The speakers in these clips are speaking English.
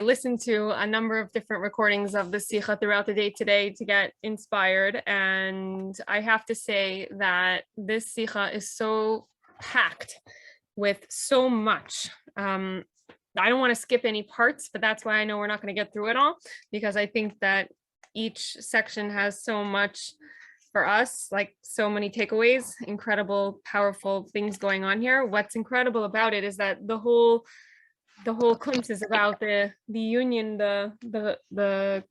listened to a number of different recordings of the Sicha throughout the day today to get inspired, and I have to say that this Sicha is so packed with so much. I don't want to skip any parts, but that's why I know we're not going to get through it all, because I think that each section has so much for us, like so many takeaways, incredible, powerful things going on here. What's incredible about it is that the whole kunz is about the union, the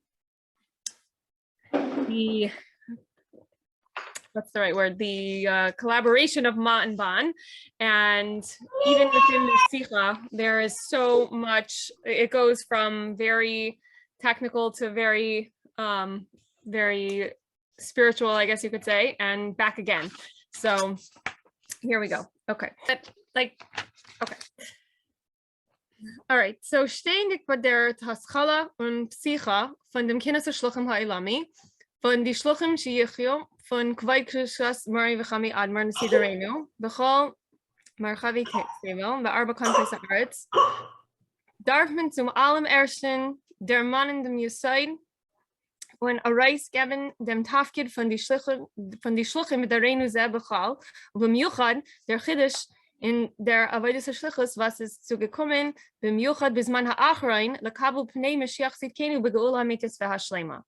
what's the right word? The collaboration of Ma and Ban. And even within the Sicha, there is so much. It goes from very technical to very very spiritual, I guess you could say, and back again. So here we go. Okay. Okay. All right, so ständig bei der Haskala und Sicha von dem Kindes Shluchim Ha'ilami, von die Shluchim Shiyichyo, von Kvai Krishas Mari V'chami Admar Nesiderenu, B'chol Marchavi Tevel, V'arba Kanfes Haaretz, darf man zum allem ersten der Mann in dem Yusaid und a Reis geben dem Tafkid von die Shluchim mit der Reinu Zeh B'chal, und b'miuchad der Chiddush in der Avodas HaShlichus, was ist zugekommen, b'miuchad bizman ha'achrein, lekabel pnei Mashiach Tzidkenu b'geula ha'mitis v'hashlema.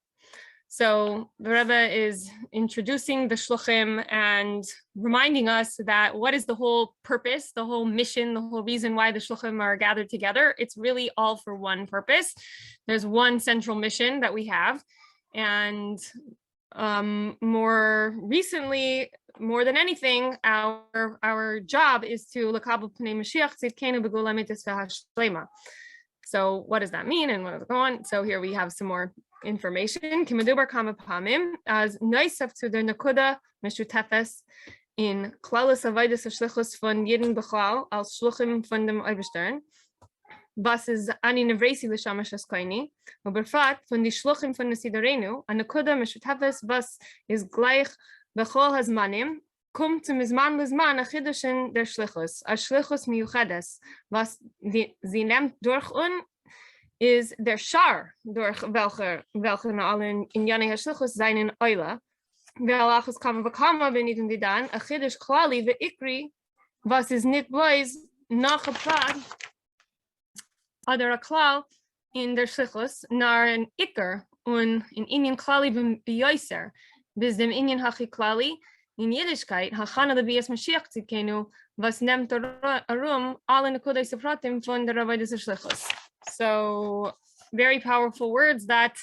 So the Rebbe is introducing the Shluchim and reminding us that what is the whole purpose, the whole mission, the whole reason why the Shluchim are gathered together. It's really all for one purpose. There's one central mission that we have. And more recently, more than anything, our job is to lekabel pnei Mashiach Tzidkenu b'geula ha'mitis v'hashlema. So what does that mean and what does it go on? So here we have some more information. Kimedubar kama pamim as noisef to der nakuda meshutefes in klaus avodas hashlichus von jeden bechlal als shluchim von dem Eibestern. Was is ani nevresi l'shamash haskoini, uberfat von die shluchim von nesiderenu a nakuda meshutefes was is gleich bechol hazmanim kommt zum Zman lezman a chidushin der shlichus a shlichus miyuchedes was sie nimmt durch is der Shar, durch welche alle in Yanei HaShlichus zijn in Oila. Ve'alachus kama v'kama b'nidin didan, a chiddush klali ve'ikri, was is nit blois nach a prat, oder a klal in der Shlichus, nar an ikr, und in Inyan klali v'yoiser, bis dem Inyan hachi klali, in Yiddishkeit, hachana lebias Mashiach tzidkenu, was nehmt arum alle nekudei sefratim von der Avodas HaShlichus. So very powerful words that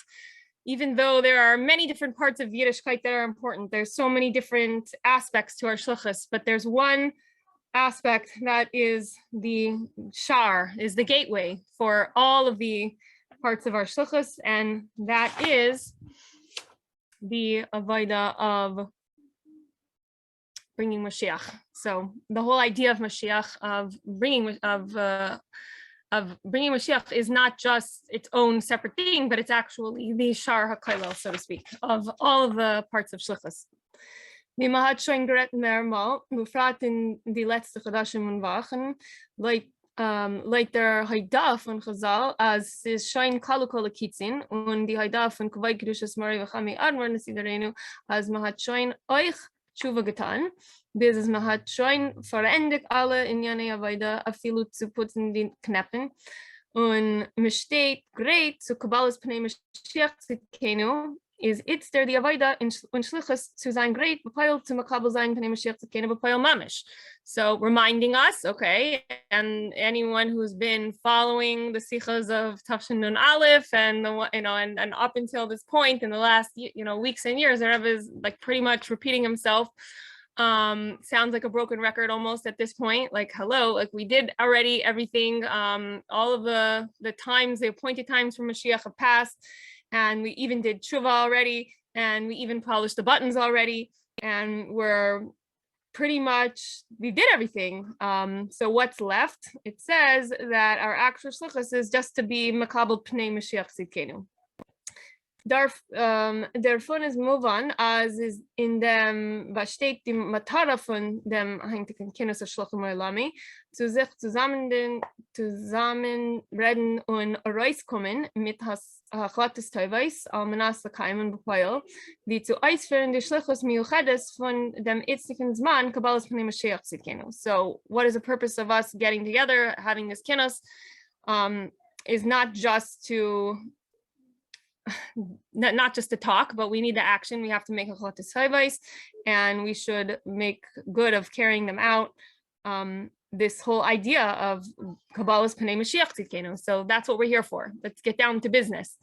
even though there are many different parts of Yiddishkeit that are important, there's so many different aspects to our shlichus, but there's one aspect that is the shar, is the gateway for all of the parts of our shlichus, and that is the avodah of bringing Mashiach. So the whole idea of Mashiach, of bringing Mashiach is not just its own separate thing, but it's actually the Shar HaKailel, so to speak, of all of the parts of Shlichus. Mimahat shoin geret mermal, mufrat in die letzte Chadashim und Wachen, like der Haida von Chazal, as is shoin kalukol kitzin, und die Haida von Kavai Kedushas Mari V'chami Admar Nesiderenu, as mahat shoin euch tshuva getan, bis es man hat schon verendet alle in Yanei Avoda afilu zu putzen die Kneppen, und mir steht great zu Kabbalas Pnei Mashiach Tzidkenu is it's der die Avoda in Shlichus zu sein great b'payil to makabel sein Pnei Mashiach Tzidkenu b'payil mamish. So reminding us, okay, and anyone who's been following the sichas of Tafshin Nun Aleph and and up until this point in the last weeks and years, the Rebbe is like pretty much repeating himself. Sounds like a broken record almost at this point. Like, hello, like we did already everything. All of the times, the appointed times for Mashiach have passed, and we even did tshuva already, and we even polished the buttons already, and we did everything. So what's left? It says that our actual shlichus is just to be makabel pnei Mashiach Tzidkenu. Davon ist movon, as is in dem, was steht die Matara von dem heimlichen Kindes Shlochim Oilami, zu sich zusammenreden und rauskommen mit Hachlatus Teuvais, Almanas Lakaimen Beploil, die zu ausführen die Shlichus Miuchedes von dem Itzniken Zman, Kabbalas Pnei Mashiach Tzidkenu. So what is the purpose of us getting together, having this kinus, is not just to talk, but we need the action. We have to make a cholatis hayvais, and we should make good of carrying them out. This whole idea of Kabbalah's Pnei Mashiach Tzidkenu. So that's what we're here for. Let's get down to business.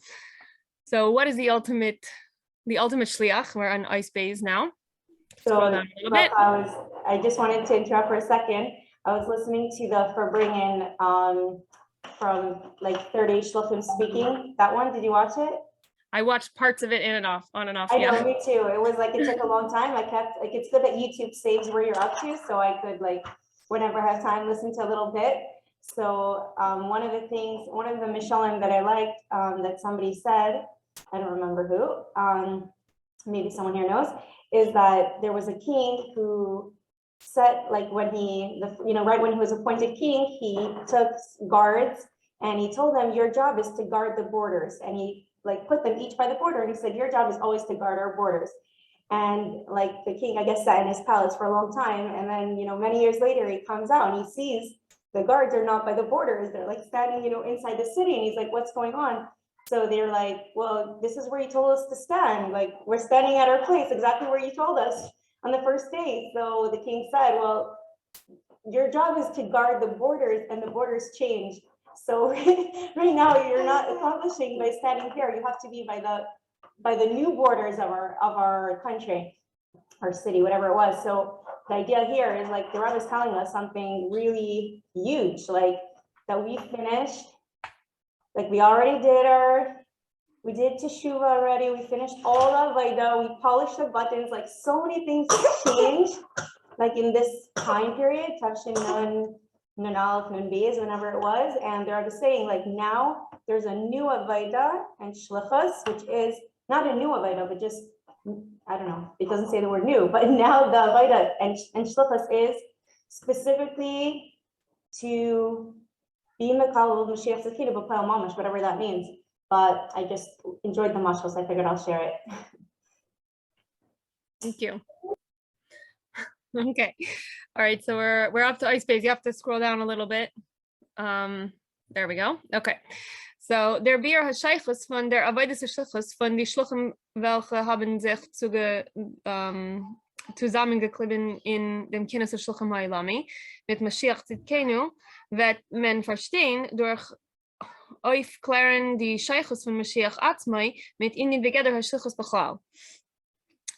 So what is the ultimate shliach? We're on ice bays now. So I just wanted to interrupt for a second. I was listening to the Farbringen from like 30 Shluchim speaking. That one, did you watch it? I watched parts of it on and off. I know, me too. It was like, it took a long time. I kept, like, it's good that YouTube saves where you're up to, so I could, like, whenever I have time, listen to a little bit. So one of the Mishalim that I liked that somebody said, I don't remember who, maybe someone here knows, is that there was a king who said, like, when right when he was appointed king, he took guards and he told them, your job is to guard the borders. And he like put them each by the border, and he said, your job is always to guard our borders. And like the king, I guess, sat in his palace for a long time, and then many years later he comes out and he sees the guards are not by the borders, they're like standing inside the city, and he's like, what's going on? So they're like, well, this is where you told us to stand, like we're standing at our place exactly where you told us on the first day. So the king said, well, your job is to guard the borders, and the borders change. So right now you're not accomplishing by standing here. You have to be by the new borders of our country, our city, whatever it was. So the idea here is like the Rebbe is telling us something really huge, like that we finished, like we did Teshuvah already. We finished all the Veda. We polished the buttons. Like so many things changed, like in this time period, Tafshin Nun Aleph, Nun Beis, whenever it was, and they're just saying like now there's a new Avaida and Shlichus, which is not a new Avaida, but just, I don't know, it doesn't say the word new, but now the Avaida and Shlichus is specifically to be Mekal Mashiach Tzidkenu B'Pal Mamash, whatever that means. But I just enjoyed the mashal, so I figured I'll share it. Thank you. Okay, all right, so we're up to ice base. You have to scroll down a little bit. There we go. Okay, so der Bier Hashaychus von der Avodas Shlichus von die Shluchim welche haben sich zusammengeklebt in dem Kindes Shluchim Ha'ilami mit Mashiach Tzidkenu, wird man verstehen durch aufklären die Shaychus von Mashiach Atzmai mit in den Begeder Hashlichus B'chlal.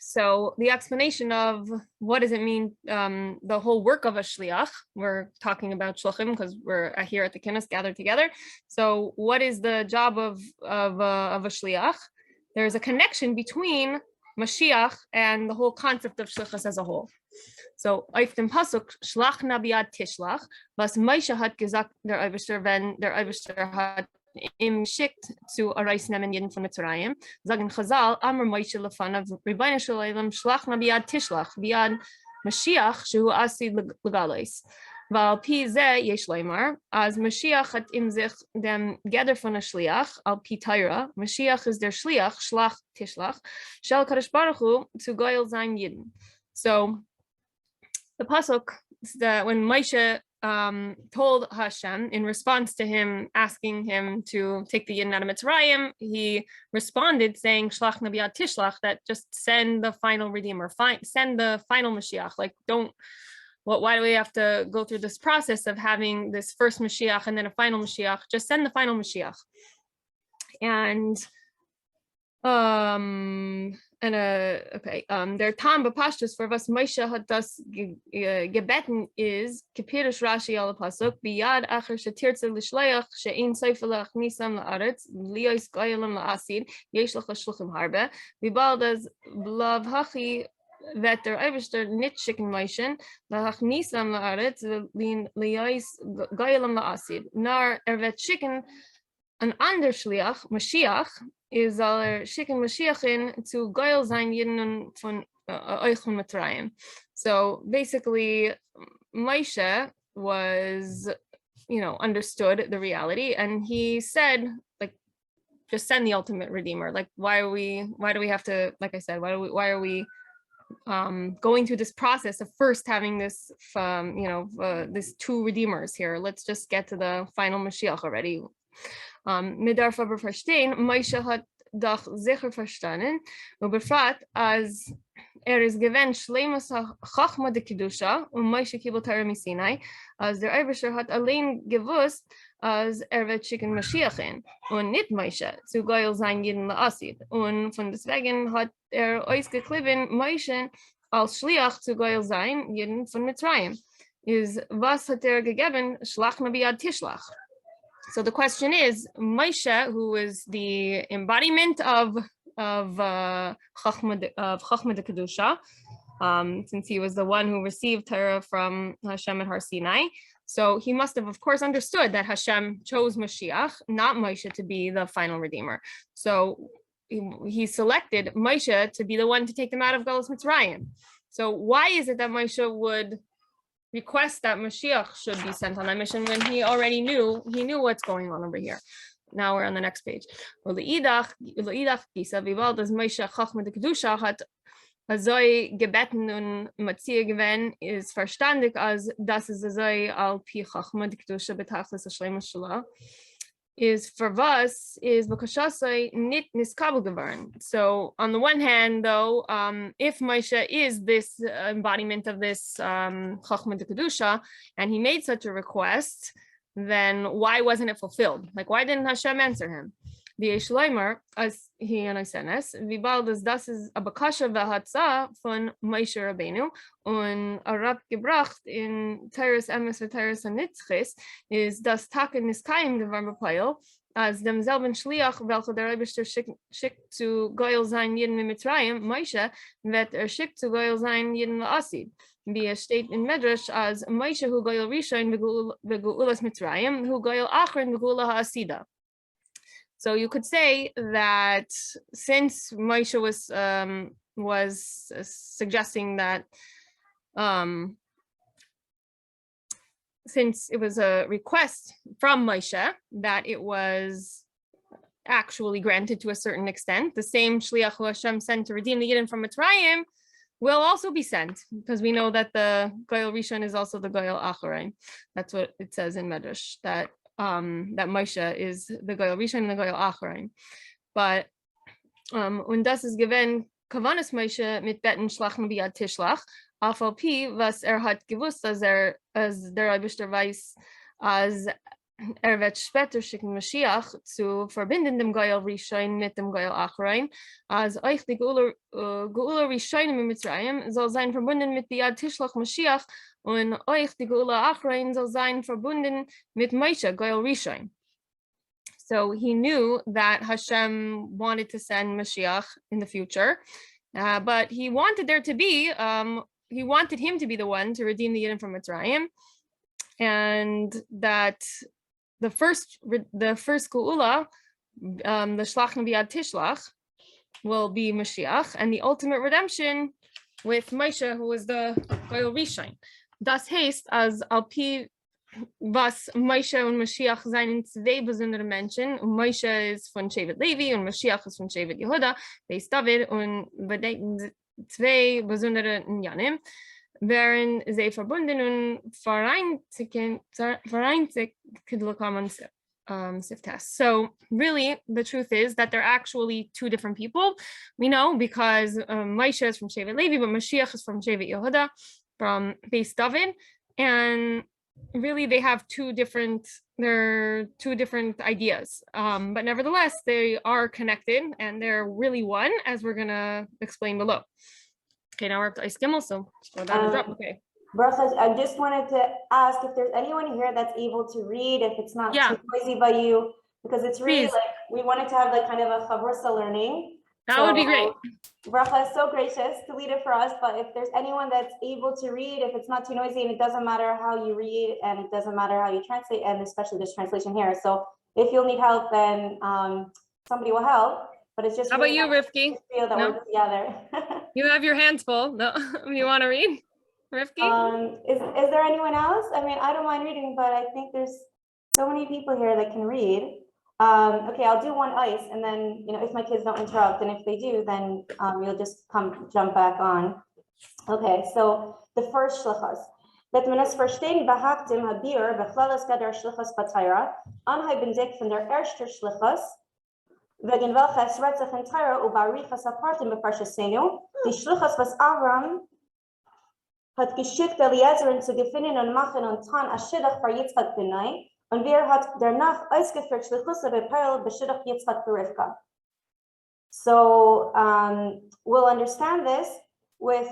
So the explanation of what does it mean, the whole work of a shliach, we're talking about shluchim because we're here at the kinnis gathered together. So what is the job of a shliach? There's a connection between Mashiach and the whole concept of shlichus as a whole. So auf dem Pasuk Shlach na biad tishlach, was Moshe hat gesagt, der Eibishter, wenn der Eibishter hat im schickt zu Areis nehmen jeden von Mitzrayim, sagen Chazal, Amr Moshe lefanav, Rebbeinu Shalom, Shlach na biad tishlach, biad Mashiach, shehu asid legalois. Weil pi ze yesh leimar, as Mashiach hat im sich dem Geder von a Shliach, al pi Taira, Mashiach is der Shliach, Shlach tishlach, shel Kadosh Baruch Hu, zu goyel zayin yidden. So the pasuk, when Moshe told Hashem in response to him asking him to take the Yidden out of Mitzrayim, he responded saying, Shlach Nabiyat Tishlach, that just send the final Redeemer, send the final Mashiach. Like, why do we have to go through this process of having this first Mashiach and then a final Mashiach? Just send the final Mashiach. And der Tam bepashtus for was Moshe hat das gebeten is Kepirish Rashi al pasuk biyad acher shetirtze lishleach she'in seifalach nisam la'aretz liyos gayelim la'asid yeshlach l'shluchim harbe vibal das blav hachi vet der Eibishter nit schicken Moshe la'ach nisam la'aretz liyos gayelim la'asid nar vet schicken An ander Shliach, Mashiach, is schicken Mashiachin zu Goyal sein Jeden von euch und Mitzrayim. So basically, Moshe was, understood the reality, and he said, like, just send the ultimate redeemer. Like, why do we have to, like I said, why are we going through this process of first having this, this two redeemers here? Let's just get to the final Mashiach already. Mir darf aber verstehen, Moshe hat doch sicher verstanden, und befragt, als ist gewähnt Schleimus Chachma de Kedusha und Moshe kibbel Torah Sinai, als der Eibusher hat allein gewusst, als wird schicken Mashiach in, und nicht Moshe, zu Goyal sein jeden La'asid. Und von deswegen hat ausgeklieben Moshe als Schliach zu Goyal sein jeden von Mitzrayim. Was hat gegeben? Shlach Nabiad Tishlach. So the question is, Moshe, who is the embodiment of Chachma de Kedusha, since he was the one who received Torah from Hashem at Har Sinai, so he must have, of course, understood that Hashem chose Mashiach, not Moshe, to be the final redeemer. So he selected Moshe to be the one to take them out of Galus Mitzrayim. So why is it that Moshe would request that Mashiach should be sent on that mission when he already knew what's going on over here? Now we're on the next page. Le'idach Gisa, wie das Moshe Chachma de Kedusha hat azoi gebeten und Matzia gewen, ist verstandig, als das ist azoi al pi Chachma de Kedusha betachlis Hashlema Shala, is for us is bakashasai nit niskabel geworden. So on the one hand, though, if Moshe is this embodiment of this Chachma de Kedusha, and he made such a request, then why wasn't it fulfilled? Like, why didn't Hashem answer him? The Shleimer, as he and I said, wie bald das ist a bakasha v'hatza von Moshe Rabbeinu und Arab gebracht in Teres Emes und Teres Hanitzchis, is das Taken Niskayim geworden bepeilt, als demselben Shliach, welcher der Rebbe schickt zu Goyal sein Jeden in Mitzrayim, Moshe, wird schickt zu Goyal sein Jeden La'asid. Wie steht in Medrash, als Moshe hu Goyal Rishon v'Geulas Mitzrayim, hu Goyal Achron v'Geula Ha'asida. So you could say that since Moshe was suggesting that, since it was a request from Moshe, that it was actually granted to a certain extent, the same Shliach who Hashem sent to redeem the Yidden from Mitzrayim will also be sent, because we know that the Goyal Rishon is also the Goyal Acharon. That's what it says in Medrash, that Moshe is the Goyal Rishon and the Goyal Acharon. But und das ist gewesen Kavanas Moshe mit Betten Schlachen biad Tishlach, auf al pi was hat gewusst, als der Eibusher weiß, als wird später schicken Mashiach zu verbinden dem Goyal Rishon mit dem Goyal Acharon, als euch die Geula Rishon mit Mitzrayim soll sein verbunden mit biad Tishlach Mashiach, und euch die Geula Acharon soll sein verbunden mit Moshe, Goyal Rishon. So he knew that Hashem wanted to send Mashiach in the future, but he wanted there to be, he wanted him to be the one to redeem the Yidden from Mitzrayim, and that the first Geula, the Shlach Nabiad Tishlach, will be Mashiach, and the ultimate redemption with Moshe, who is the Goyal Rishon. Das heißt, als al pi was Moshe und Mashiach seinen zwei besondere Menschen, und Moshe ist von Shevet Levi und Mashiach ist von Shevet Yehuda, Beis David, und bedeuten zwei besondere Nyanim, wären sie verbunden und vereinzigt Siftas. So really, the truth is that they're actually two different people. We know because Moshe is from Shevet Levi, but Mashiach is from Shevet Yehuda, from Beis David, and really they have two different ideas, but nevertheless they are connected and they're really one, as we're gonna explain below. Okay, now we're up to Ice Gimel, so go down and drop. Okay. Brachas, I just wanted to ask if there's anyone here that's able to read, if it's not too noisy by you, because it's really like we wanted to have like kind of a chavrasa learning. That would be great. Bracha is so gracious to lead it for us, but if there's anyone that's able to read, if it's not too noisy, and it doesn't matter how you read, and it doesn't matter how you translate, and especially this translation here. So If you'll need help, then somebody will help. But it's just How about you, Rifki? feel that No? we're together. You have your hands full. No, you want to read, Rifki? Is there anyone else? I mean, I don't mind reading, but I think there's so many people here that can read. Okay, I'll do one ice, and then if my kids don't interrupt, and if they do, then you'll just jump back on. Okay, so the first shlichus. Let man es verstehen, behagtem habir, bechlalas gadar shlichus batayra, anhai bendik von der erste shlichus, wegen welcher es retzach in Tyra ubarichas apartim beparshasenu, die shlichus was Avram hat geschickt Eliezer zu gewinnen und machen und tan Aschidach bar Yitzchak benai, und wer hat danach ausgeführt Shlichusse bei Perl Beshidach Yitzchak Berivka. So we'll understand this with,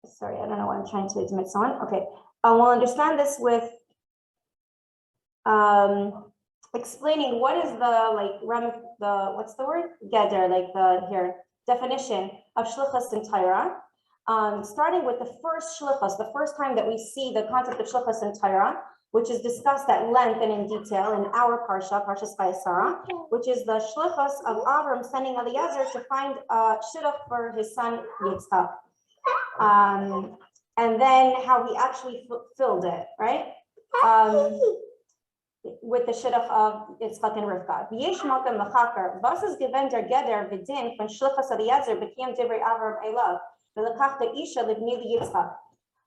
sorry, I don't know why I'm trying to admit someone. Okay, we'll understand this with explaining what is the what's the word? Geder, like the definition of Shlichus in Torah. Starting with the first shlichus, the first time that we see the concept of shlichus in Torah, which is discussed at length and in detail in our parsha, Chaya Sara, which is the shlichus of Avram sending Eliezer to find a shidduch for his son Yitzchak, and then how he actually fulfilled it, right? With the shidduch of Yitzchak and Rivka. V'yesh malkan l'chakar, was is given der geder v'din von shlichus Eliezer b'kiyam divrei Avram elav. ולקח לאישה לבני ליצחק.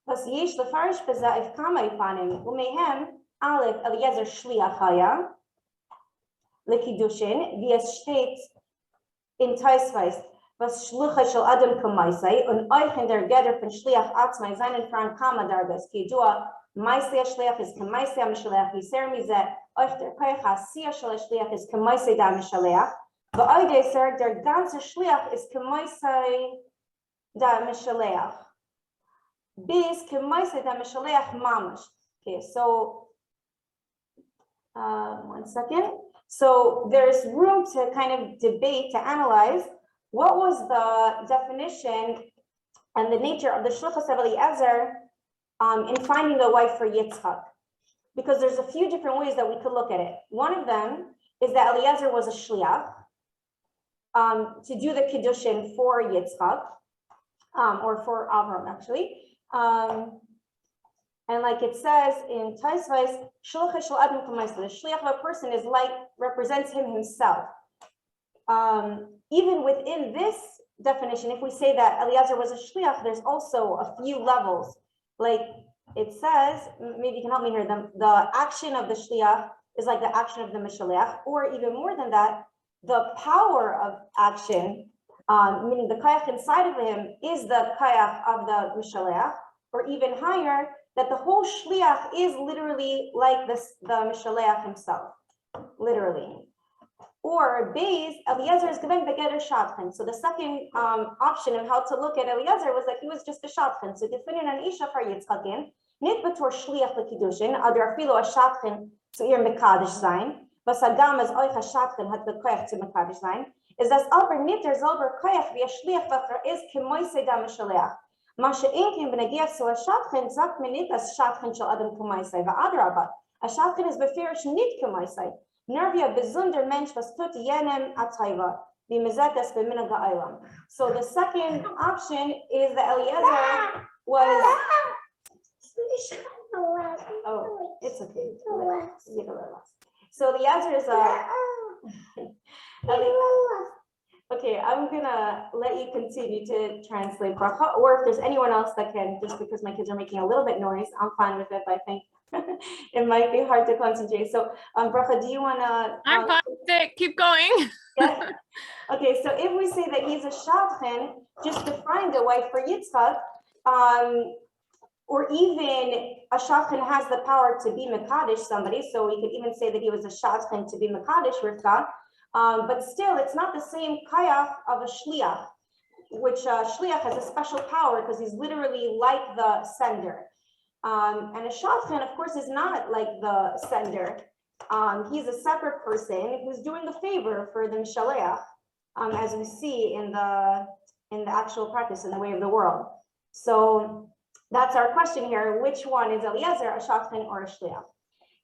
אז יש לפרש בזה כמה אופנים, ומהם א' אליעזר שליח היה לקידושין, ויש שטייט in Teisweis, was Schluche של אדם כמייסי, und euch in der Geder von Schliach עצמai seinen Frauen kama dargas, כי ידוע מייסי השליח is כמייסי המשלח, ויסר מזה, euch der Koich העשייה של השליח is כמייסי דה המשלח, ועוד יסר der ganze Schliach is כמייסי da Mishaleach. Beis kemaisa da Mishaleach mamash. Okay, so 1 second. So there's room to kind of debate, to analyze what was the definition and the nature of the shlichus of Eliezer in finding a wife for Yitzchak. Because there's a few different ways that we could look at it. One of them is that Eliezer was a shliach to do the kiddushin for Yitzchak. Or for Avram actually, and like it says in Taisvais, the shliach of a person is represents him himself. Even within this definition, if we say that Eliezer was a shliach, there's also a few levels. Like it says, maybe you can help me here. The action of the shliach is like the action of the mishaleach, or even more than that, the power of action. Meaning the kayach inside of him is the kayach of the mishaleach, or even higher, that the whole shliach is literally like the mishaleach himself, literally. Or Beis, Eliezer is given begeder shadchan. So the second option of how to look at Eliezer was that he was just a shadchan. So definin an isha for Yitzchakin, nit betor shliach lekidushin, ader afilo a shadchan zu ihr mekadish sein, was agam as euch a shadchan hat bekoech zu mekadish sein. Is das aber nicht der selber Koyach wie Schliach, was ist kemoise da Mishaleach. Masche inkim wenn gehe so a Schatchen sagt mir nicht das Schatchen shel Adam kemoise, va adraba. A Schatchen is beferisch nicht kemoise. Nur wie ein besonder Mensch was tut jenem atayva. Wie mir sagt das bei mir ga'aylam. So the second option is that Eliezer was oh, it's okay. So Eliezer is a okay, I'm gonna let you continue to translate bracha, or if there's anyone else that can, just because my kids are making a little bit noise, I'm fine with it, but I think it might be hard to concentrate. So bracha, do you wanna? I'm fine with it. Keep going. Yeah. Okay, so if we say that he's a shadchan, just to find a wife for Yitzchak, or even a shadchan has the power to be mekadesh somebody, so we could even say that he was a shadchan to be mekadesh Rivka. But still, it's not the same kayach of a shliach, which shliach has a special power because he's literally like the sender. And a shadchan, of course, is not like the sender. He's a separate person who's doing a favor for the mishaleach, as we see in the actual practice, in the way of the world. So that's our question here. Which one is Eliezer, a shadchan or a shliach?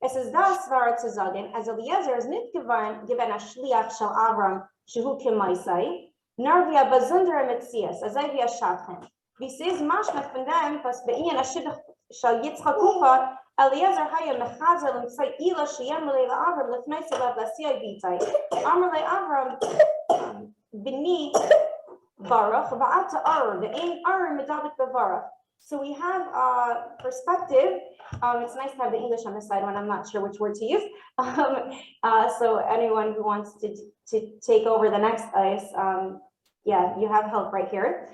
Es ist das Wahre zu sagen, als Eliezer ist nicht gewesen ein Schliach von Avram, Shehu Kemaisai, nur wie ein besonderer Metzias, also wie ein Schadchen. Wie es ist manchmal von dem, was bei ihnen Aschidach shal Yitzchak Kufa, Eliezer haya mechazel und sei ila sheyemele Avram lefneise lavlasiyai vitai. Amalei Avram bini Baruch va'ata Aaron, the ain Aaron medabit bevarach. So we have perspective. It's nice to have the English on the side when I'm not sure which word to use. So anyone who wants to take over the next ice, yeah, you have help right here.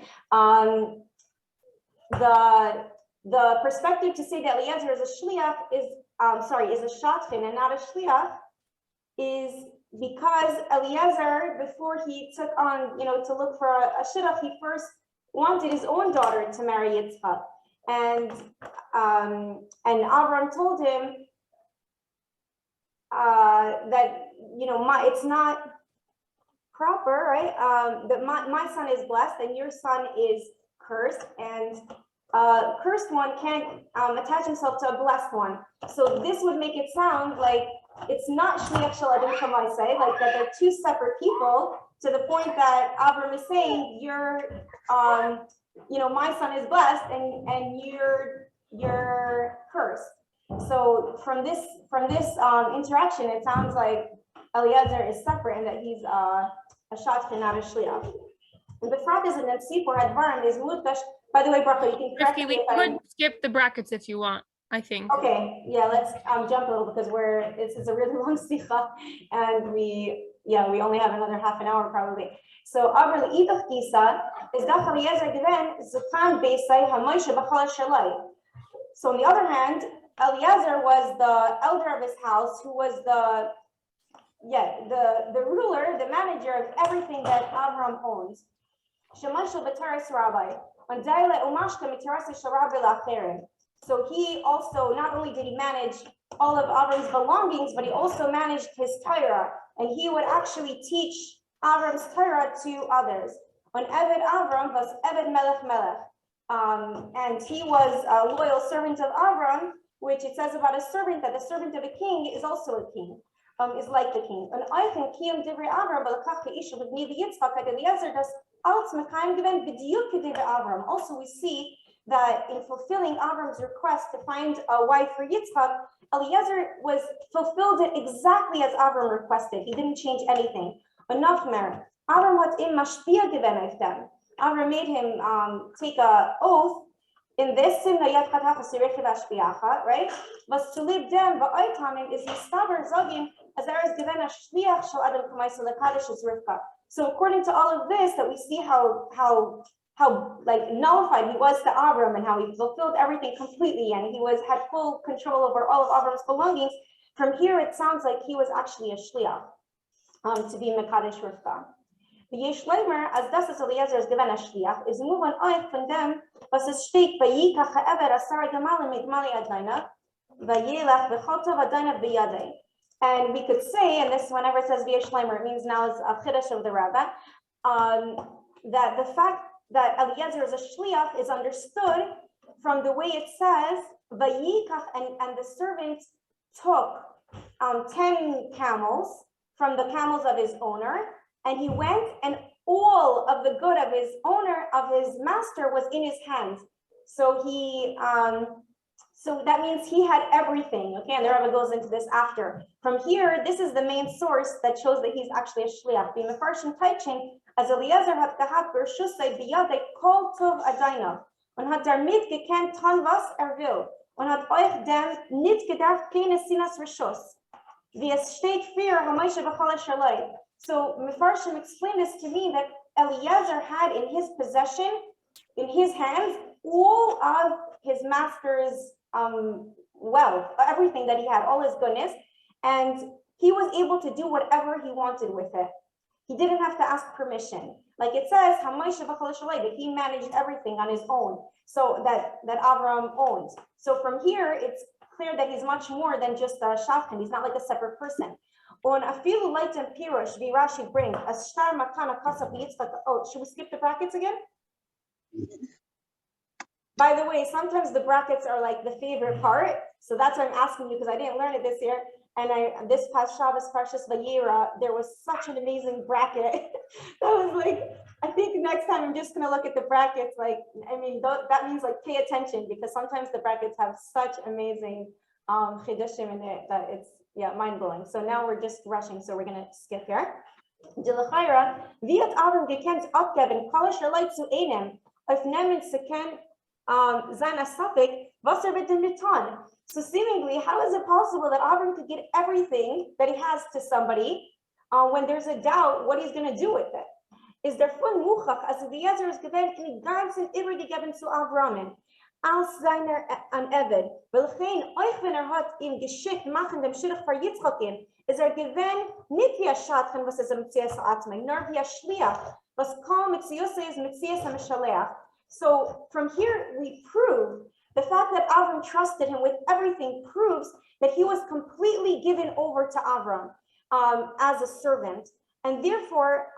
The perspective to say that Eliezer is a shliach is a shotfin and not a shliach is because Eliezer, before he took on, to look for a shidduch, he first wanted his own daughter to marry Yitzchak, and Avram told him that it's not proper, right? That my son is blessed and your son is cursed, and cursed one can't attach himself to a blessed one. So this would make it sound like it's not shliach shel adam kamaisei, like that they're two separate people, to the point that Avram is saying my son is blessed and you're cursed. So from this interaction, it sounds like Eliezer is separate and that he's a shotfin, not a shliach. And the front is an sipor advarim is mutash. By the way, Bracha, you can correct me. We could skip the brackets if you want, I think. Okay, yeah, let's jump a little because this is a really long Sicha, and we only have another half an hour probably. So Avram Idach Kisa is Dach Eliezer Gven Zukan Beisai Hamoisha B'Chal Shalai. So on the other hand, Eliezer was the elder of his house, who was the ruler, the manager of everything that Avram owns. Shemashu B'Taras Rabbi. So he also, not only did he manage all of Avram's belongings, but he also managed his Torah, and he would actually teach Avram's Torah to others. On Eved Avram was Eved Melech, and he was a loyal servant of Avram, which it says about a servant that the servant of a king is also a king, is like the king. And I think Kiyam Divrei Avram Balakach Isha with Nevi Yitzchak Eliezer does. Also, we see that in fulfilling Avram's request to find a wife for Yitzchak, Eliezer fulfilled it exactly as Avram requested. He didn't change anything. Enough mer. Avram made him take an oath in this sin, right? Was to live them, but I time is mistaber zogim as there is given a shliach shel adam k'maisa lekadish is Rivka. So according to all of this, that we see how like nullified he was to Avram and how he fulfilled everything completely, and he had full control over all of Avram's belongings. From here, it sounds like he was actually a shliach to be Mekadesh Rivka. The Yeshleimer, as das is Eliezer is given a shliach, is move on oif from them, was es steht bei Yikach ha'ever asar gemalim mitmali adayna, vayelach v'chotov adayna v'yadei. And we could say, and this whenever it says Yeshleimer, it means now is a chiddush of the Rebbe, that the fact that Eliezer is a shliach is understood from the way it says vayikach, and the servant took 10 camels from the camels of his owner, and he went, and all of the good of his owner, of his master, was in his hands. So so that means he had everything. Okay, and the Rebbe goes into this after. From here, this is the main source that shows that he's actually a shliach. Being a first teaching, as Eliezer had gehabt bershusay biyadei kol tov adayna, und hat damit gekannt tan was will, und hat euch dem nicht gedacht keine sinas reshus. Wie es steht für hamoisha b'chal shalai. So Mefarshim explained this to me, that Eliezer had in his possession, in his hands, all of his master's wealth, everything that he had, all his goodness, and he was able to do whatever he wanted with it. He didn't have to ask permission. Like it says, that he managed everything on his own, so that Avram owned. So from here, it's clear that he's much more than just a shafkan. He's not like a separate person. On a few light and pirush, Rashi brings a star matana kasab yitzchak. Oh, should we skip the brackets again? By the way, sometimes the brackets are like the favorite part. So that's why I'm asking you, because I didn't learn it this year. And this past Shabbos, Parshas Vayera, there was such an amazing bracket. That was like, I think next time I'm just gonna look at the brackets. Like, I mean, that means like pay attention, because sometimes the brackets have such amazing chidushim in it that it's, yeah, mind blowing. So now we're just rushing, so we're gonna skip here. De l'chayra, wie hat Avram gekent abgeben, kolish erleit zu einem, auf nehmen zu können, seiner Safik, was wird denn getan? So seemingly, how is it possible that Avram could get everything that he has to somebody when there's a doubt what he's going to do with it? Is there fun muchach, as Eliezer is given in ganzen übergegeben zu Avramen, als seiner an Eved, welchen euch, wenn hat ihm geschickt machen, dem Schirch für Yitzchakim, is given nicht wie Schatchen, was es Metzias Atmei, nor wie Shliach, was kam Metzias is Metzias HaMeshaleach. So from here, we prove the fact that Avram trusted him with everything proves that he was completely given over to Avram as a servant. And therefore,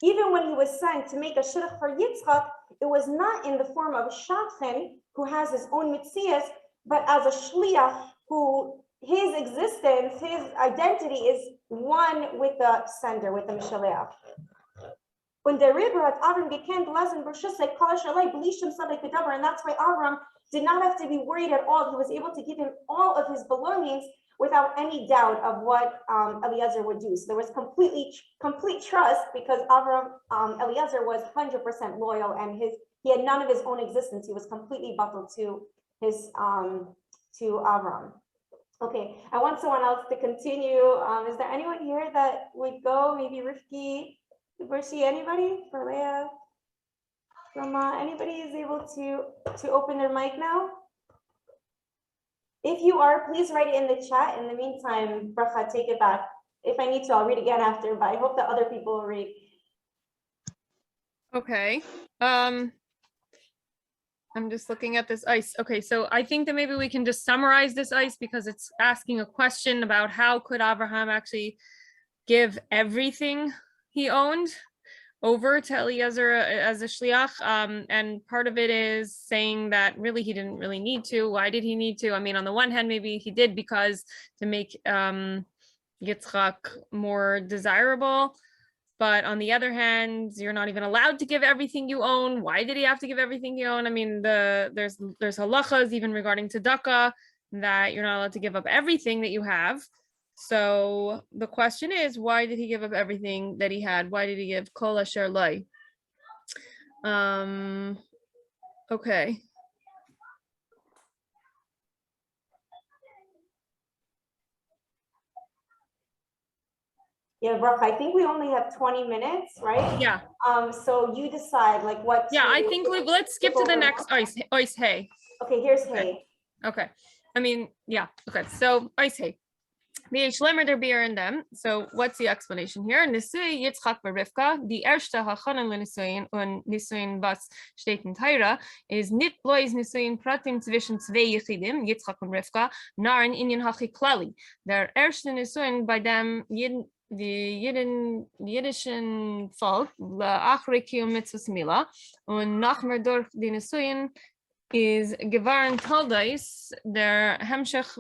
even when he was sent to make a shidduch for Yitzchak, it was not in the form of a shadchan who has his own mitzias, but as a shliach who his existence, his identity is one with the sender, with the Mishaleach. When the Rebbe had Avram gekent lazen b'shusay kol shalai b'lishim sadek v'davar, and that's why Avram did not have to be worried at all. He was able to give him all of his belongings without any doubt of what Eliezer would do. So there was complete trust, because Avram Eliezer was 100% loyal, and he had none of his own existence. He was completely buckled to his to Avram. Okay, I want someone else to continue. Is there anyone here that would go? Maybe Rifki, Bershi, anybody? For Leah, Rama, anybody is able to open their mic now? If you are, please write it in the chat. In the meantime, Bracha, take it back. If I need to, I'll read again after, but I hope that other people will read. Okay. I'm just looking at this ice. Okay, so I think that maybe we can just summarize this ice, because it's asking a question about how could Abraham actually give everything he owned over to Eliezer as a shliach, and part of it is saying that really he didn't really need to. Why did he need to? I mean, on the one hand, maybe he did because to make Yitzchak more desirable, but on the other hand, you're not even allowed to give everything you own. Why did he have to give everything you own? I mean, there's halachas even regarding tzedakah that you're not allowed to give up everything that you have. So the question is, why did he give up everything that he had? Why did he give kol asher lai? Okay. Yeah, Brooke, I think we only have 20 minutes, right? Yeah. So you decide like what. Yeah, I think let's skip to the next ice hay. Okay, here's hay. Okay. I mean, yeah. Okay. So ice hay. Der beer in them. So what's the explanation here? Nisui Yitzchak Rivka, the erste Hachanan Nisuin und Nisuin was steht in Torah is nicht bloß Nisuin Pratim zwischen zwei Yechidim, Yitzchak und Rivka, naren Inyan Hachiklali. Der erste Nisuin bei dem die jüdischen Volk, Achrikium Mitzvus Mila, und nachher durch die Nisuin is gewaren Taldais der Hemshech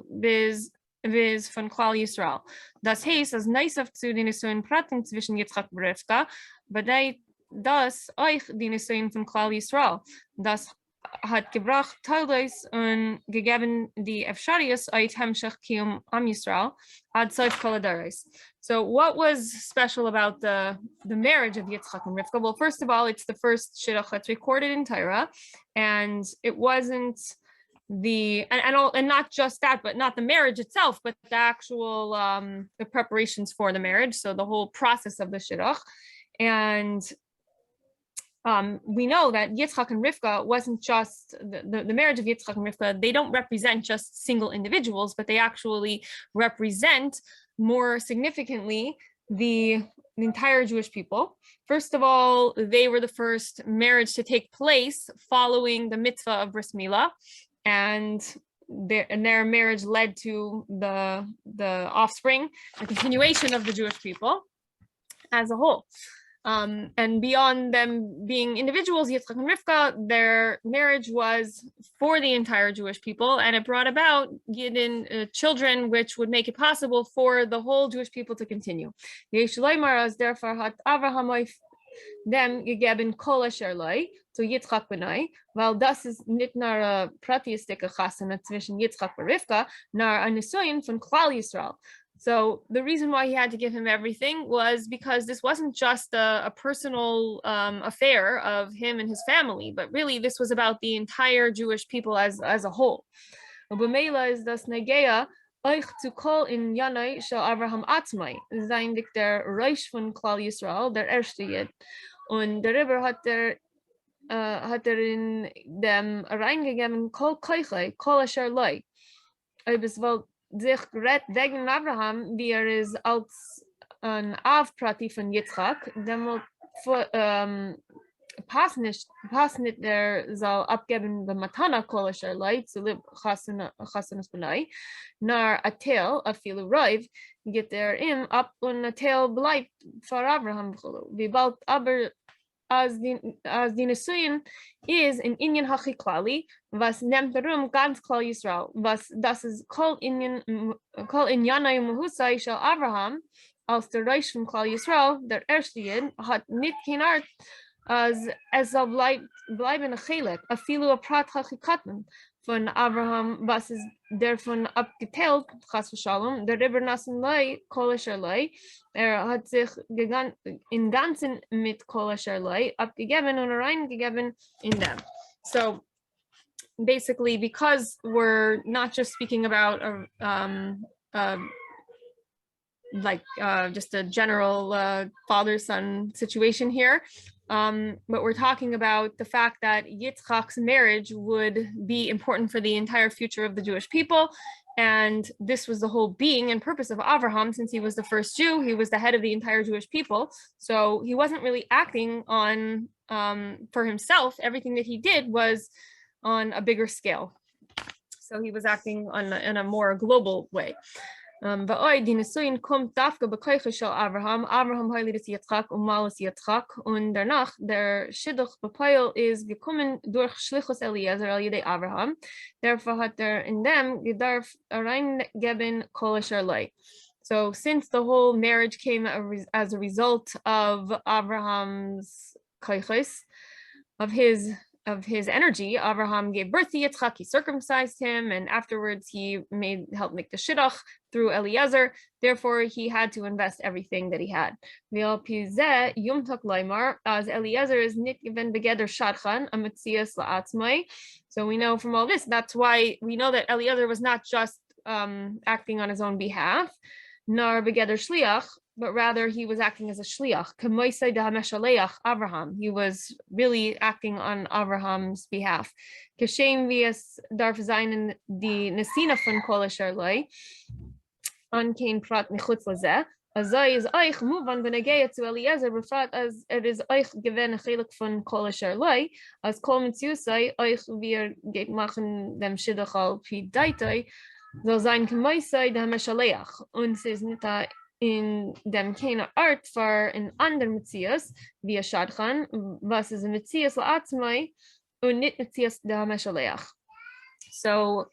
bis von Klal Yisrael. Das heißt, als Neisaf zu den Nisuin Praten zwischen Yitzchak und Rivka, bedeutet das euch die Nisuin von Klal Yisrael. Das hat gebracht Taldais und gegeben die Efsharius uit Hemshech Kiyum Am Yisrael ad Soif Kol Hadaros. So what was special about the marriage of Yitzchak and Rivka? Well, first of all, it's the first shidduch that's recorded in Torah, and it wasn't and not just that, but not the marriage itself, but the actual the preparations for the marriage, so the whole process of the shidduch. And we know that Yitzchak and Rivka wasn't just the marriage of Yitzchak and Rivka. They don't represent just single individuals, but they actually represent more significantly the entire Jewish people. First of all, they were the first marriage to take place following the mitzvah of bris milah, and their marriage led to the offspring, the continuation of the Jewish people as a whole. And beyond them being individuals, Yitzchak and Rivka, their marriage was for the entire Jewish people, and it brought about Yidden children, which would make it possible for the whole Jewish people to continue. Yesh Leimar, as therefore hat Avraham dem gegeben kol asher loi zu Yitzchak benai, weil das ist nicht nur eine pratiistische Chasana zwischen Yitzchak und Rivka, nar ein Nisuin von Klal Yisrael. So the reason why he had to give him everything was because this wasn't just a personal affair of him and his family, but really this was about the entire Jewish people as a whole. Ubemela is das Negea euch zu kol in Yanai shel Avraham Atzmai, sein dik der Reich von Klal Yisrael, der erste Jid. Und der Rebbe hat in dem reingegeben kol koichai, kol asher loi. Ob es wohl sich gerät wegen Abraham, wie ist als ein Avprati von Yitzchak, dem passt nicht der soll abgeben the Matana kol asher loi zu lib chasanas benai, nar a tail a filu roiv get der im ab und a tail bleibt for Abraham wie bald aber as die Nesuin is in Inyan Hachiklali, was nimmt darum ganz Klal Yisrael, was das ist kol Inyanai Muhusai shel Abraham, als der Reich von Klal Yisrael, der erste Jid, hat nicht kein Art, als es soll bleiben a Chelek, a filu a Prat Hachikaten von Abraham, was ist davon abgeteilt, Chas v'Shalom, der Rebbe Nassen Loi, Kol Asher Loi, hat sich in Ganzen mit Kol Asher Loi abgegeben und reingegeben in them. So basically, because we're not just speaking about just a general father-son situation here, but we're talking about the fact that Yitzchak's marriage would be important for the entire future of the Jewish people. And this was the whole being and purpose of Avraham, since he was the first Jew, he was the head of the entire Jewish people. So he wasn't really acting on for himself. Everything that he did was on a bigger scale. So he was acting in a more global way. Abraham heiligt Yitzchak malas Yitzchak und danach der Shidduch bepeil is gekommen durch Shlichus Eliezer al Yidei Abraham. Therefore hat in them gedarf reingeben kol asher loi. So since the whole marriage came as a result of Abraham's koiches, of his energy, Abraham gave birth to Yitzchak, he circumcised him, and afterwards he helped make the shidduch through Eliezer. Therefore, he had to invest everything that he had. As Eliezer is nit given begeder shadchan, a metzias la'atzmai. So we know from all this, that's why we know that Eliezer was not just acting on his own behalf, nor begeder shliach, but rather he was acting as a shliach. Abraham. He was really acting on Abraham's behalf. Kashem vias darf sein die Nesina von kol asher loi. An kein prat michutz lazeh. Azai is euch muvan benegeya to Eliezer befrat as is euch gewen a chelik von kol asher loi. As kol mitzusai euch wir geht machen dem shidduch al pi daitoi. Soll sein kemoisai de hameshaleach. Und es ist nicht in dem keine Art for an ander Metzias via Shadchan, was is a Metzias la'atzmai und nit Metzias de hameshaleach. So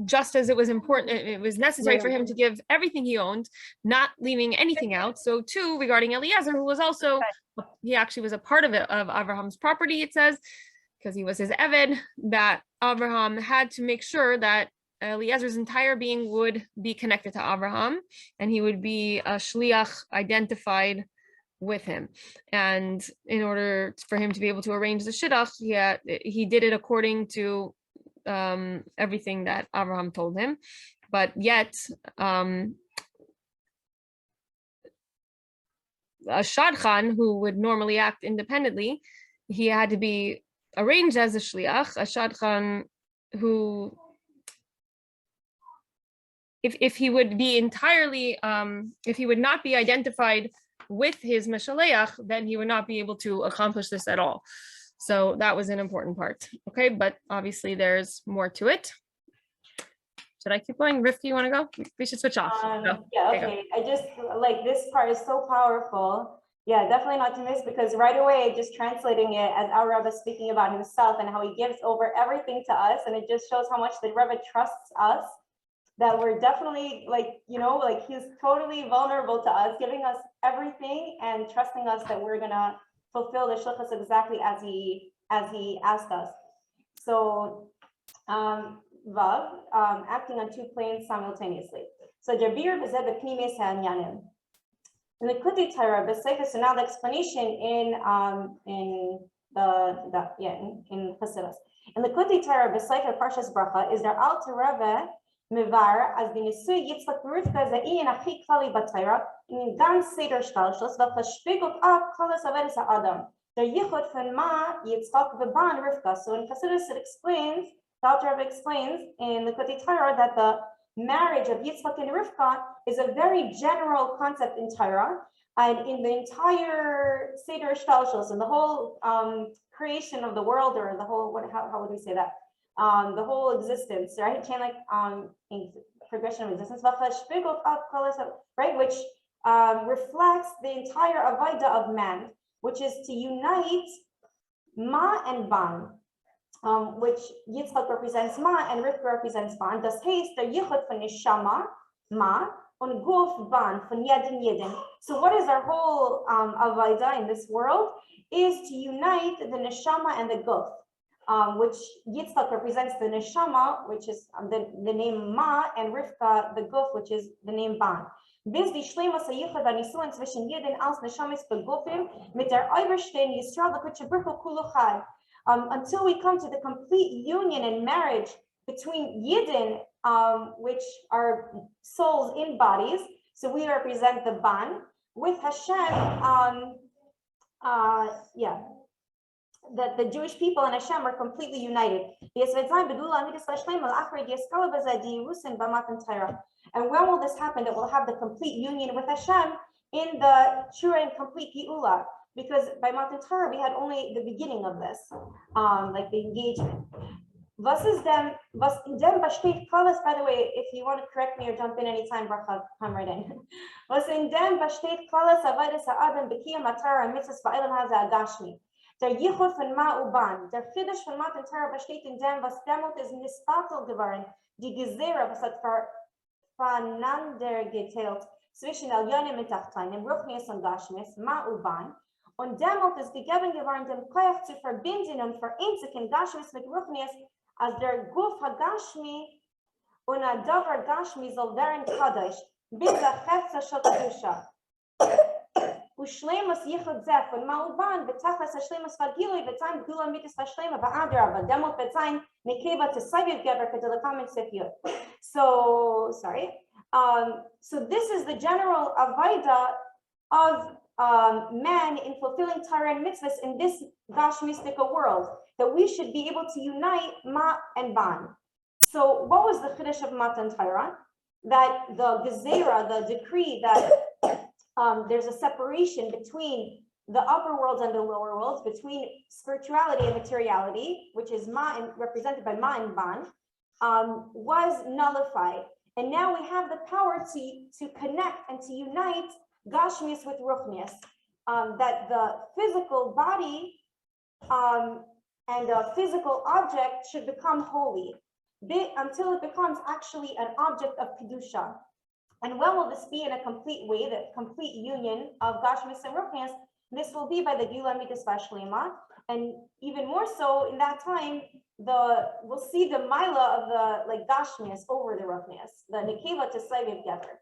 just as it was important, it was necessary for him to give everything he owned, not leaving anything out. So too, regarding Eliezer, who was also, he actually was a part of Abraham's property, it says, because he was his Eved, that Abraham had to make sure that Eliezer's entire being would be connected to Abraham, and he would be a shliach identified with him. And in order for him to be able to arrange the shidduch, he did it according to everything that Abraham told him. But yet, a shadchan who would normally act independently, he had to be arranged as a shliach, a shadchan who, if he would be entirely, if he would not be identified with his meshaleach, then he would not be able to accomplish this at all. So that was an important part. Okay, but obviously there's more to it. Should I keep going? Rif, do you want to go? We should switch off. Yeah, okay. I just like this part is so powerful Yeah, definitely not to miss, because right away, just translating it as our Rebbe speaking about himself and how he gives over everything to us. And it just shows how much the Rebbe trusts us, that we're definitely like he's totally vulnerable to us, giving us everything and trusting us that we're gonna fulfill the shlichus exactly as he asked us. So Vav, acting on two planes simultaneously. So Jabir Bezeh B'Pnimis HaAnyanim. In the Kuti Torah, so now the explanation in Chassidus. In the Kuti Torah, B'Sefer Parshas Bracha, is there Alter Rebbe Mevar as the Nisui Yitzchak Rivka Zaiyin Achi Klali B'Torah in Gan Seder Shtalshus v'Chashpiguk Ab Klalas Averis Adam. Der Yichud von Ma Yitzchak v'Ban Rivka. So in Chassidus it explains, the Alter Rebbe explains in the Kuti Torah that the marriage of Yitzchak and Rivka is a very general concept in Torah, and in the entire Seder Shtalshus, and the whole creation of the world, or the whole, how would we say that? The whole existence, right? Kind of like progression of existence, right? Which reflects the entire avodah of man, which is to unite Ma and Ban. Which Yitzchak represents Ma and Rivka represents Ban. Das heißt, der Yichud von Neshama, Ma, und Guf Ban von Yedin Yedin. So what is our whole avodah in this world? Is to unite the Neshama and the Guf, which Yitzchak represents the Neshama, which is the name Ma, and Rivka, the Guf, which is the name Ban. Bis die Shleimus HaYichud HaNisuin zwischen Yedin als Neshamis begufim mit der Eiberstein Yisrael v'Kutshe Bruchu Kulu Chai. Until we come to the complete union and marriage between Yidden, which are souls in bodies, so we represent the Ban, with Hashem, that the Jewish people and Hashem are completely united. And when will this happen? That we'll have the complete union with Hashem in the true and complete Geula. Because by Matan Torah, we had only the beginning of this, like the engagement. Was in dem besteht Klalas, by the way, if you want to correct me or jump in anytime, Bracha, come right in. Was in dem besteht Klalas avodas ha'adam b'kiyam ha'Torah mitzvos ba'elam haza agashmi. Der Yichud von Ma uban, der Chiddush von Matan Torah besteht in dem, was demut is nispatel geworden, die Gezerah, was hat voneinander geteilt, zwischen Elyonim und Tachtonim, Ruchnias und Gashmis, Ma uban. Und demut ist gegeben geworden, dem Koyach zu verbinden und vereinzigen Gashmis mit Ruchnias, als der Guf HaGashmi und a Davar Gashmi soll werden Kadosh, bis der Chetza shel Kedusha. Ushleimus Yichud Zeh von Ma'uban, betachas Hashleimus Vagilui, betzayin Gula Mitis Vashlema, ba'adraba, demut betzayin Nekeva Tesaviv Geber, Kedelakamin Sefiyot. So, sorry. So this is the general avodah of man in fulfilling Torah and mitzvahs in this Gashmistika world, that we should be able to unite Ma and Ban. So what was the Chiddush of Matan Torah? That the Gezerah, the decree that there's a separation between the upper worlds and the lower worlds, between spirituality and materiality, which is Ma and represented by Ma and Ban, was nullified. And now we have the power to connect and to unite Gashmius with Ruchnius, that the physical body and a physical object should become holy until it becomes actually an object of Kedusha. And when will this be in a complete way, the complete union of Gashmius and Ruchnius? This will be by the Gila Midas Vashlema, and even more so in that time, we'll see the Mila of the Gashmius over the Ruchnius, the Nekeva to Saiviv together,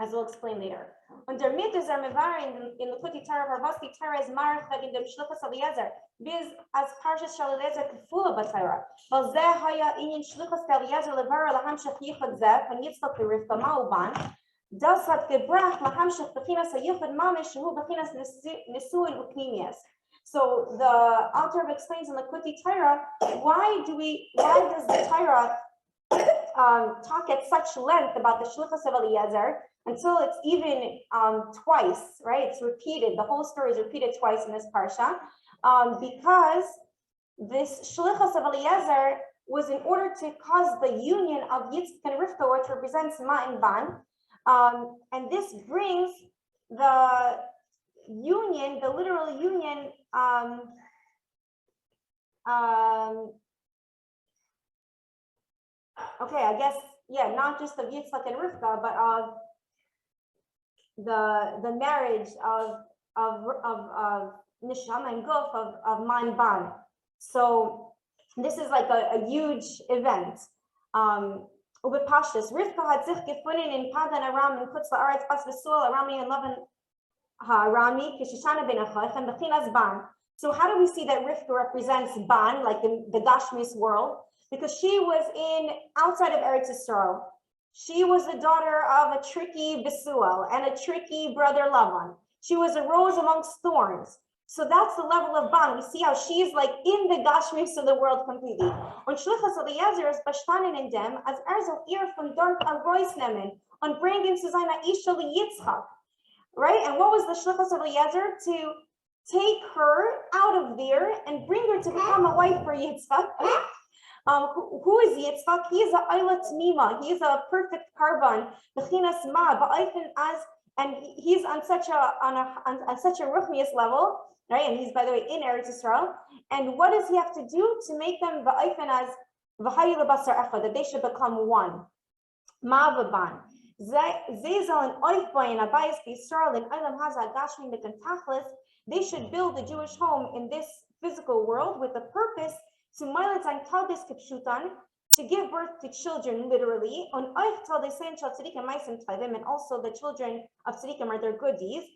as we'll explain later. Und der Mit ist Mevar in the Kuti Torah Varvasti Torah is Marach wegen dem Shluchas Eliezer, bis as Parshas Shel Eliezer Kefula b'Torah. Weil ze haya inyan Shluchas Eliezer levar lahamshach yichud ze von Yitzchak Rivka Ma'uban. Das hat gebracht lahamshach bechinas hayichud mamish hu bechinas nesuin uknimias. So the author explains in the Kuti Torah, why does the Torah talk at such length about the Shluchas of Eliezer until it's even twice, right? It's repeated. The whole story is repeated twice in this parsha, because this Shluchas of Eliezer was in order to cause the union of Yitzchak and Rivka, which represents Ma and Ban, and this brings the union, the literal union, okay, I guess, yeah, not just of Yitzchak and Rivka, but of the marriage of Nishama and Guf, of Man Ban. So this is like a huge event. Ubepashtus, Rivka had sich gefunden in Padan Aram and Chutz La'aretz Bas V'Sul Arami and Lavan Ha'arami Kishishana ben Achach and Bechinas Ban. So how do we see that Rivka represents Ban, like the Gashmis world? Because she was outside of Eretz Yisrael. She was the daughter of a tricky Besuel and a tricky brother Lavan. She was a rose amongst thorns. So that's the level of Ban. We see how she's like in the Gashmis of the world completely. Und Shlichus Eliezer is bestanden in dem, als soll ihr von dort herausnehmen und bringen zu seiner Isha Yitzchak. Right? And what was the Shlichus Eliezer? To take her out of there and bring her to become a wife for Yitzchak. Who is Yitzchak? He is a Eilat Mima. He is a perfect carbon. And he's on such a ruchnius level, right? And he's, by the way, in Eretz Yisrael. And what does he have to do to make them ba'ayfen as v'hayu lebasar echad, that they should become one? Ma'avaban. They should build a Jewish home in this physical world with the purpose to give birth to children, literally, and also the children of tzadikim are their good deeds,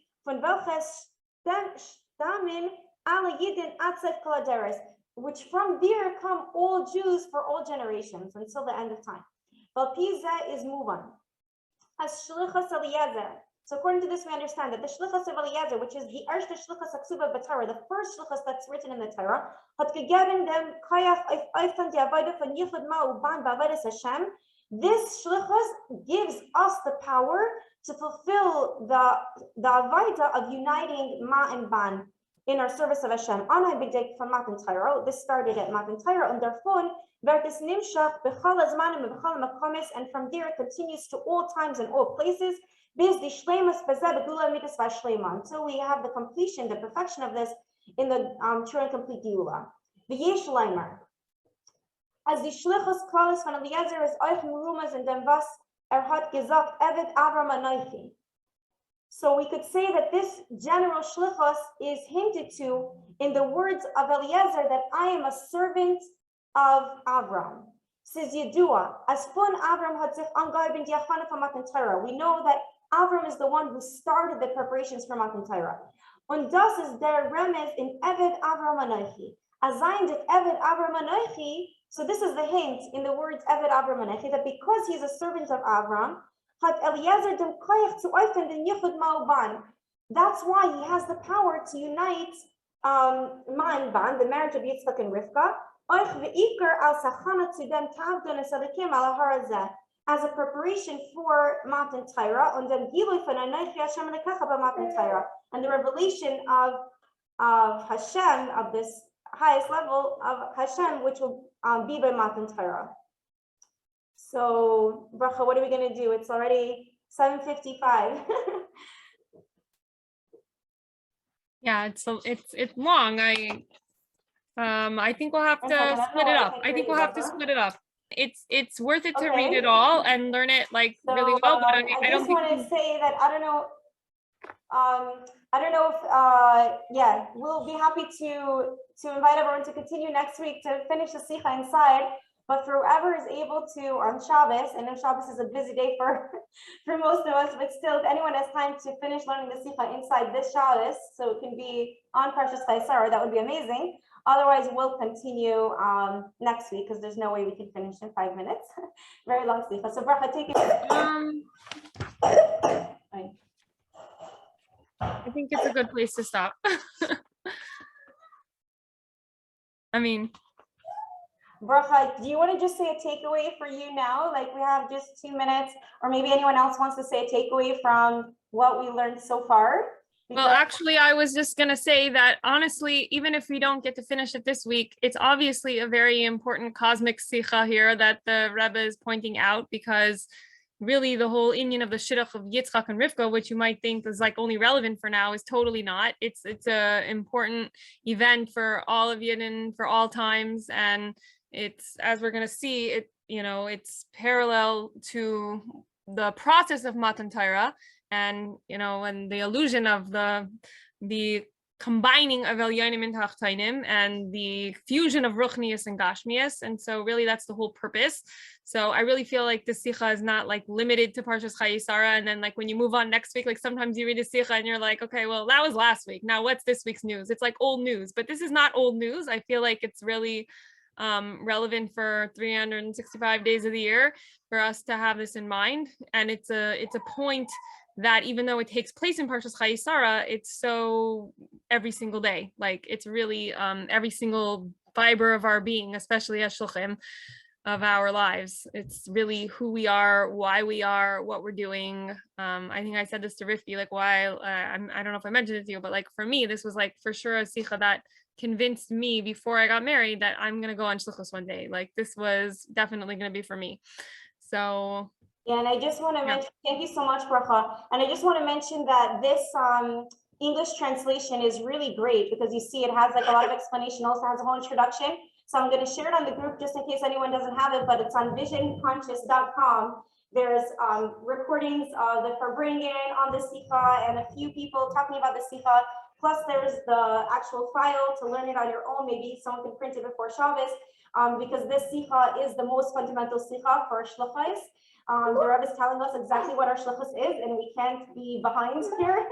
which from there come all Jews for all generations until the end of time. But Pisa is move on. As Shlichus Eliezer. So according to this, we understand that the Shlichus of Eliezer, which is the Erste Shlichus Aksuba B'Torah, the first Shlichus that's written in the Torah, hat gegeben dem Kayach Eiftan die Avodah von Yichud Ma'uban B'Avodas Hashem. This Shlichus gives us the power to fulfill the Avodah of uniting Ma and Ban in our service of Hashem. Anai B'Dek from Matan Torah. This started at Matan Torah, and therefore, Vertis Nimshach B'Chal Azmanim and B'Chal Makomis, and from there it continues to all times and all places. Until we have the completion, the perfection of this in the true and complete Geula. The Yesh Leimer. As the Shlichus Klaus von Eliezer is euch Murumas and dem was hat gesagt Evet Avram Anoichi. So we could say that this general Shlichus is hinted to in the words of Eliezer that I am a servant of Avram. Says Yedua, as von Avram hat sich angeheben die Achane von Matan Torah. We know that Avram is the one who started the preparations for Matan Torah. Und das ist der Remez in Eved Avram Anoichi. As I did Eved Avram Anoichi, so this is the hint in the words Eved Avram Anoichi, that because he's a servant of Avram, hat Eliezer dem koyach zu öffnen den Yichud Ma'uban. That's why he has the power to unite Man Ban, the marriage of Yitzchak and Rivka, euch ve'ikar al sachana zu dem tavdon es alikim al harazeh, as a preparation for Matan Torah, and then and the revelation of Hashem, of this highest level of Hashem, which will be by Matan Torah. So, Bracha, what are we going to do? It's already 7:55. Yeah, it's long. I think we'll have to split it up. Split it up. It's worth it to read it all and learn it like really well. But I don't want to say that I don't know if we'll be happy to invite everyone to continue next week to finish the Sicha inside. But for whoever is able to on Shabbos, I know Shabbos is a busy day for most of us, but still, if anyone has time to finish learning the Sicha inside this Shabbos, so it can be on Parshas Sara, that would be amazing. Otherwise, we'll continue next week because there's no way we can finish in 5 minutes. Very long Sicha. So Bracha, take it. I think it's a good place to stop. I mean, Bracha, do you want to just say a takeaway for you now? Like we have just 2 minutes, or maybe anyone else wants to say a takeaway from what we learned so far? Well, actually, I was just going to say that honestly, even if we don't get to finish it this week, it's obviously a very important cosmic Sicha here that the Rebbe is pointing out, because really the whole Indian of the shidduch of Yitzchak and Rivka, which you might think is like only relevant for now, is totally not. It's a important event for all of Yidden for all times, and it's, as we're going to see, it's parallel to the process of Matan Torah, and and the illusion of the combining of Elyonim and Tachtainim and the fusion of Ruchnius and Gashmius. And so really that's the whole purpose. So I really feel like the Sicha is not like limited to Parshas Chaya Sara. And then like when you move on next week, like sometimes you read a Sicha and you're like, okay, well, that was last week. Now what's this week's news? It's like old news, but this is not old news. I feel like it's really relevant for 365 days of the year for us to have this in mind. And it's a point that even though it takes place in Parshas Chaya Sara, it's so every single day. Like it's really every single fiber of our being, especially as shluchim of our lives. It's really who we are, why we are, what we're doing. I think I said this to Rifki, like why, I don't know if I mentioned it to you, but like for me, this was like for sure a sicha that convinced me before I got married that I'm going to go on shluchos one day. Like this was definitely going to be for me. So yeah, and I just want to mention, thank you so much, Bracha. And I just want to mention that this English translation is really great because you see it has like a lot of explanation, also has a whole introduction. So I'm going to share it on the group just in case anyone doesn't have it, but it's on visionconscious.com. There's recordings of the Farbringen on the Sicha and a few people talking about the Sicha. Plus there's the actual file to learn it on your own. Maybe someone can print it before Shabbos because this Sicha is the most fundamental Sicha for Shluchos. The Rebbe is telling us exactly what our shluchus is, and we can't be behind here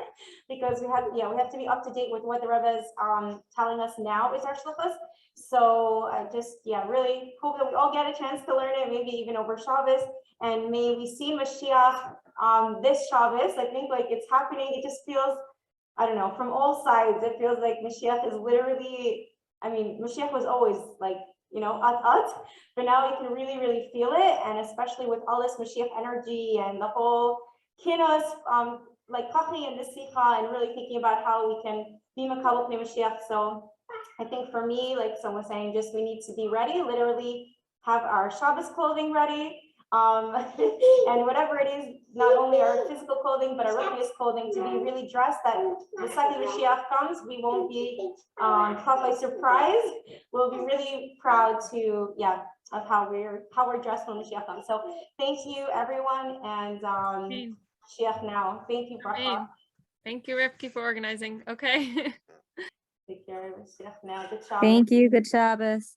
because we have to be up to date with what the Rebbe is telling us now is our shluchus. So I just really hope that we all get a chance to learn it, maybe even over Shabbos, and may we see Mashiach this Shabbos. I think like it's happening. It just feels, I don't know, from all sides. It feels like Mashiach is literally. I mean, Mashiach was always like, but now we can really, really feel it. And especially with all this Mashiach energy and the whole kinos, like Kachi and the Sicha, and really thinking about how we can be Makabel Pnei Mashiach. So I think for me, like someone was saying, just we need to be ready, literally have our Shabbos clothing ready. And whatever it is, not only our physical clothing, but our religious clothing, to be really dressed that the second Mashiach comes, we won't be caught by surprise. We'll be really proud to, of how we're dressed when Mashiach comes. So thank you, everyone, and Mashiach now. Thank you, Bracha. Thank you, Rifki, for organizing. Okay. Take care, Mashiach now. Good job. Thank you. Good Shabbos.